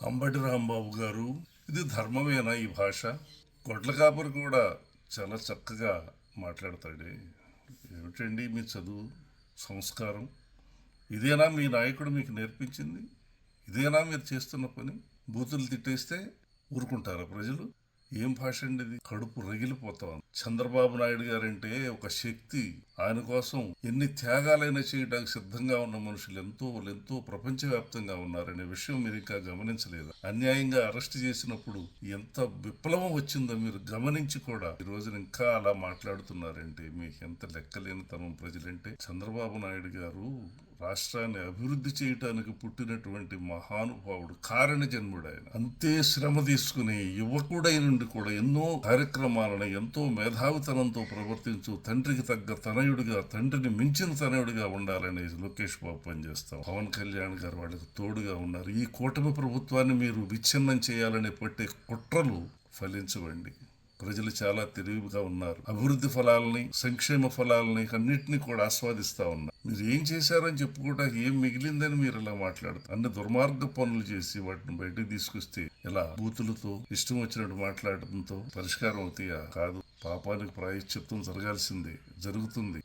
అంబటి రాంబాబు గారు, ఇది ధర్మమేనా ఈ భాష? గొడ్ల కాపరి కూడా చాలా చక్కగా మాట్లాడతాడే. ఏమిటండి మీ చదువు, సంస్కారం? ఇదేనా మీ నాయకుడు మీకు నేర్పించింది? ఇదేనా మీరు చేస్తున్న పని? బూతులు తిట్టేస్తే ఊరుకుంటారా ప్రజలు? ఏం భాష అండి ఇది? కడుపు రగిలిపోతాం. చంద్రబాబు నాయుడు గారంటే ఒక శక్తి. ఆయన కోసం ఎన్ని త్యాగాలైనా చేయడానికి సిద్ధంగా ఉన్న మనుషులు ఎంతో ప్రపంచవ్యాప్తంగా ఉన్నారనే విషయం మీరు ఇంకా గమనించలేదు. అన్యాయంగా అరెస్ట్ చేసినప్పుడు ఎంత విప్లవం వచ్చిందో మీరు గమనించి కూడా ఈ రోజున ఇంకా అలా మాట్లాడుతున్నారంటే మీకు ఎంత లెక్కలేనితనం. ప్రజలంటే చంద్రబాబు నాయుడు గారు రాష్ట్రాన్ని అభివృద్ధి చేయటానికి పుట్టినటువంటి మహానుభావుడు, కారణ జన్ముడు ఆయన. అంతే శ్రమ తీసుకుని యువకుడై నుండి కూడా ఎన్నో కార్యక్రమాలను ఎంతో మేధావితనంతో ప్రవర్తించు తండ్రికి తగ్గ తనయుడిగా, తండ్రిని మించిన తనయుడిగా ఉండాలని లోకేష్ బాబు పనిచేస్తాం. పవన్ కళ్యాణ్ గారు వాళ్ళకి తోడుగా ఉన్నారు. ఈ కూటమి ప్రభుత్వాన్ని మీరు విచ్ఛిన్నం చేయాలని పట్టే కుట్రలు ఫలించవండి. ప్రజలు చాలా తెలివిగా ఉన్నారు. అభివృద్ధి ఫలాలని, సంక్షేమ ఫలాలని అన్నింటినీ కూడా ఆస్వాదిస్తా ఉన్నారు. మీరు ఏం చేశారని చెప్పుకోవడానికి ఏం మిగిలిందని మీరు ఇలా మాట్లాడుతారు. అన్ని దుర్మార్గ పనులు చేసి వాటిని బయటకు తీసుకొస్తే ఎలా బూతులతో ఇష్టం వచ్చినట్టు మాట్లాడటంతో పరిష్కారం అవుతాయా? కాదు. పాపానికి ప్రాయశ్చిత్తం జరగాల్సిందే, జరుగుతుంది.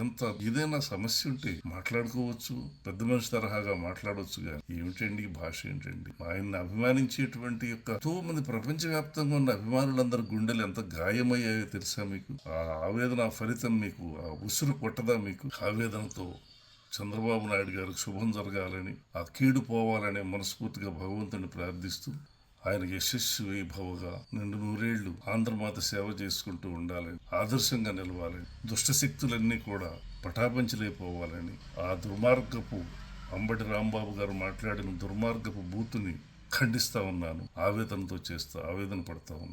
ఎంత ఏదైనా సమస్య ఉంటే మాట్లాడుకోవచ్చు, పెద్ద మనిషి తరహాగా మాట్లాడవచ్చు. కానీ ఏమిటండి ఈ భాష? ఏంటండి? ఆయన్ని అభిమానించేటువంటి ఎంతో మంది ప్రపంచవ్యాప్తంగా ఉన్న అభిమానులందరి గుండెలు ఎంత గాయమయ్యాయో తెలుసా మీకు? ఆ ఆవేదన ఫలితం మీకు ఆ ఉసురు కొట్టదా మీకు? ఆవేదనతో చంద్రబాబు నాయుడు గారికి శుభం జరగాలని, ఆ కీడు పోవాలని మనస్ఫూర్తిగా భగవంతుని ప్రార్థిస్తూ ఆయన యశస్సు వైభవగా నిండు నూరేళ్లు ఆంధ్రమాత సేవ చేసుకుంటూ ఉండాలని, ఆదర్శంగా నిలవాలని, దుష్టశక్తులన్నీ కూడా పటాపంచలైపోవాలని, ఆ దుర్మార్గపు అంబటి రాంబాబు గారు మాట్లాడిన దుర్మార్గపు బూతుని ఖండిస్తా ఉన్నాను. ఆవేదన పడతా ఉన్నాను.